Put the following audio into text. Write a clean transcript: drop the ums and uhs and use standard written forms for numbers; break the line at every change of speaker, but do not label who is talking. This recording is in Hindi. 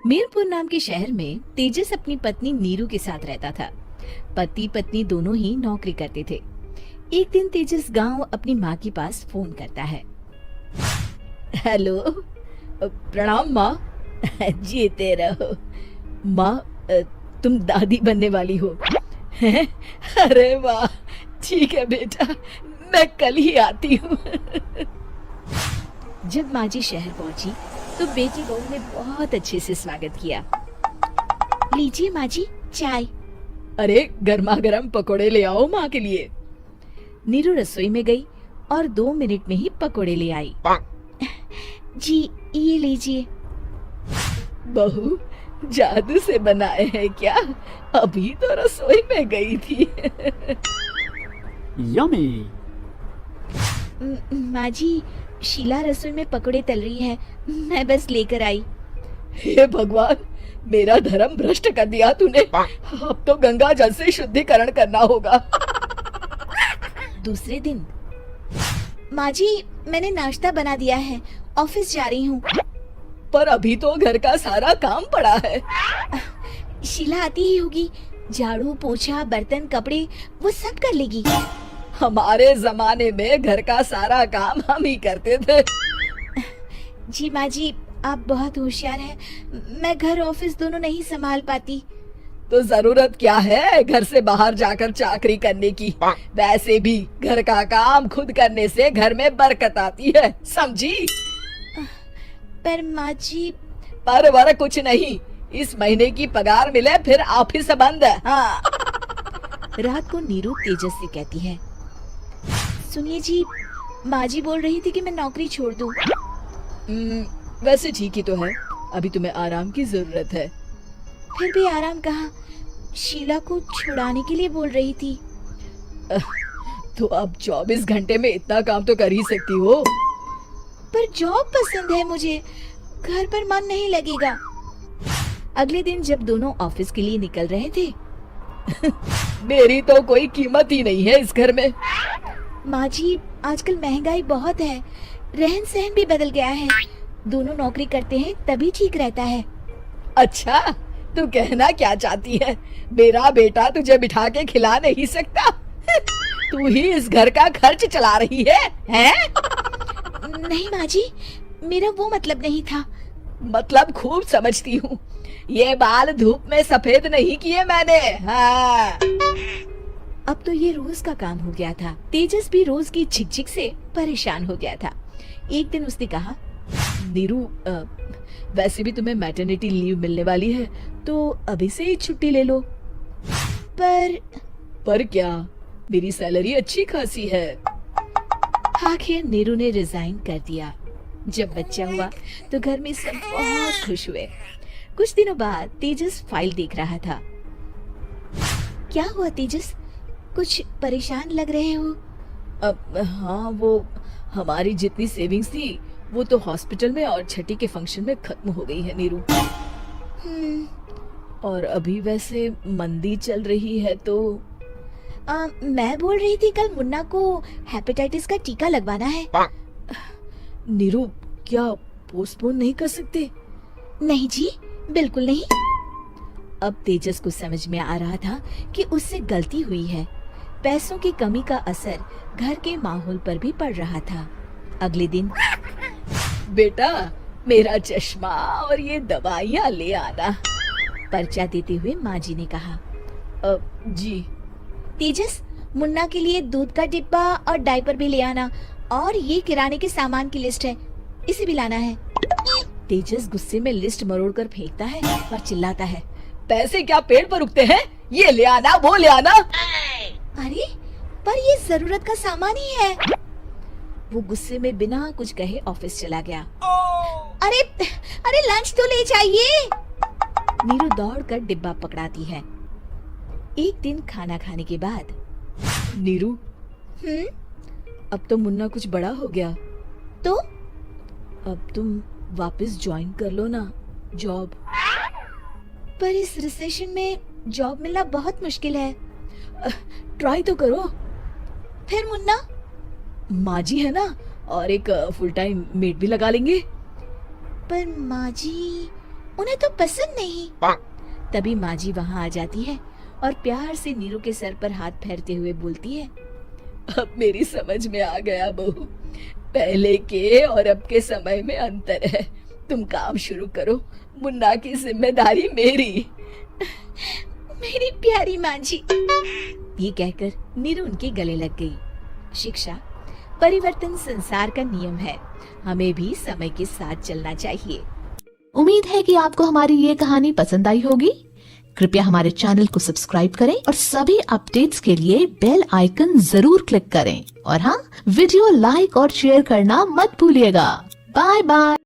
मीरपुर नाम के शहर में तेजस अपनी पत्नी नीरू के साथ रहता था। पति पत्नी दोनों ही नौकरी करते थे। एक दिन तेजस गांव अपनी माँ के पास फोन करता है। हेलो, प्रणाम माँ। जीते रहो माँ, तुम दादी बनने वाली हो। हैं? अरे वाह, ठीक है बेटा, मैं कल ही आती हूँ। जब माँ जी शहर पहुंची तो बेटी बहू ने बहुत अच्छे से स्वागत किया। लीजिए माँ जी, चाय। अरे गर्मा गर्म पकोड़े ले आओ माँ के लिए। नीरू रसोई में गई और 2 मिनट में ही पकोड़े ले आई। जी ये लीजिए। बहू जादू से बनाए हैं क्या? अभी तो रसोई में गई थी।
यमी।
माँ जी, शीला रसोई में पकोड़े तल रही है, मैं बस लेकर आई। हे भगवान, मेरा धर्म भ्रष्ट कर दिया तूने। अब तो गंगा जल से शुद्धिकरण करना होगा। दूसरे दिन, माँ जी मैंने नाश्ता बना दिया है, ऑफिस जा रही हूँ। पर अभी तो घर का सारा काम पड़ा है। शीला आती ही होगी, झाड़ू पोछा बर्तन कपड़े वो सब कर लेगी। हमारे जमाने में घर का सारा काम हम ही करते थे। जी माँ जी, आप बहुत होशियार हैं, मैं घर ऑफिस दोनों नहीं संभाल पाती। तो जरूरत क्या है घर से बाहर जाकर चाकरी करने की? वैसे भी घर का काम खुद करने से घर में बरकत आती है, समझी? पर माँ जी। पर वर कुछ नहीं, इस महीने की पगार मिले फिर ऑफिस बंद है। हाँ। रात को नीरू तेजस से कहती है, सुनिए जी, माँ जी बोल रही थी कि मैं नौकरी छोड़ दूं। वैसे ठीक ही तो है, अभी तुम्हें आराम की जरूरत है। फिर भी आराम कहाँ, शीला को छुड़ाने के लिए बोल रही थी। तो अब 24 घंटे में इतना काम तो कर ही सकती हो। पर जॉब पसंद है मुझे, घर पर मन नहीं लगेगा। अगले दिन जब दोनों ऑफिस के लिए निकल रहे थे, मेरी तो कोई कीमत ही नहीं है इस घर में। माँ जी, आजकल महंगाई बहुत है, रहन सहन भी बदल गया है, दोनों नौकरी करते हैं तभी ठीक रहता है। अच्छा, तू कहना क्या चाहती है? मेरा बेटा तुझे बिठा के खिला नहीं सकता? तू ही इस घर का खर्च चला रही है, हैं? नहीं माँ जी, मेरा वो मतलब नहीं था। मतलब खूब समझती हूँ, ये बाल धूप में सफेद नहीं किए मैंने। हाँ। अब तो ये रोज का काम हो गया था। तेजस भी रोज की झिकझिक से परेशान हो गया था। एक दिन उसने कहा, नीरू, वैसे भी तुम्हें मैटरनिटी लीव मिलने वाली है, तो अभी से ही छुट्टी ले लो। पर क्या, मेरी सैलरी अच्छी खासी है। आखिर नीरू ने रिजाइन कर दिया। जब बच्चा हुआ तो घर में सब बहुत खुश हुए। कुछ दिनों बाद तेजस फाइल देख रहा था। क्या हुआ तेजस, कुछ परेशान लग रहे हो? हाँ, वो हमारी जितनी सेविंग्स थी वो तो हॉस्पिटल में और छठी के फंक्शन में खत्म हो गई है नीरू। और अभी वैसे मंदी चल रही है तो मैं बोल रही थी कल मुन्ना को हेपेटाइटिस का टीका लगवाना है। नीरू, क्या पोस्टपोन नहीं कर सकते? नहीं जी, बिल्कुल नहीं। अब तेजस को समझ में आ रहा था कि उससे गलती हुई है। पैसों की कमी का असर घर के माहौल पर भी पड़ रहा था। अगले दिन, बेटा मेरा चश्मा और ये दवाइयाँ ले आना, पर्चा देते हुए माँ जी ने कहा। जी। तेजस, मुन्ना के लिए दूध का डिब्बा और डायपर भी ले आना, और ये किराने के सामान की लिस्ट है, इसे भी लाना है। तेजस गुस्से में लिस्ट मरोड़ कर फेंकता है और चिल्लाता है, पैसे क्या पेड़ पर उगते हैं? ये ले आना, वो ले आना। अरे पर ये जरूरत का सामान ही है। वो गुस्से में बिना कुछ कहे ऑफिस चला गया। अरे अरे लंच तो ले जाइए। नीरू दौड़कर डिब्बा पकड़ाती है। एक दिन खाना खाने के बाद, नीरू, अब तो मुन्ना कुछ बड़ा हो गया, तो अब तुम वापस ज्वाइन कर लो ना जॉब। पर इस रिसेशन में जॉब मिलना बहुत मुश्किल है। ट्राई तो करो। फिर मुन्ना? माँ जी है ना, और एक फुल टाइम मेड भी लगा लेंगे। पर माँ जी उन्हें तो पसंद नहीं। तभी माँ जी वहाँ आ जाती है और प्यार से नीरू के सर पर हाथ फेरते हुए बोलती है, अब मेरी समझ में आ गया बहू, पहले के और अब के समय में अंतर है। तुम काम शुरू करो, मुन्ना की जिम्मेदारी मेरी। मेरी प्यारी माँ जी। ये कहकर नीरू उनके गले लग गई। शिक्षा, परिवर्तन संसार का नियम है, हमें भी समय के साथ चलना चाहिए।
उम्मीद है कि आपको हमारी ये कहानी पसंद आई होगी। कृपया हमारे चैनल को सब्सक्राइब करें और सभी अपडेट्स के लिए बेल आइकन जरूर क्लिक करें। और हाँ, वीडियो लाइक और शेयर करना मत भूलिएगा। Bye bye.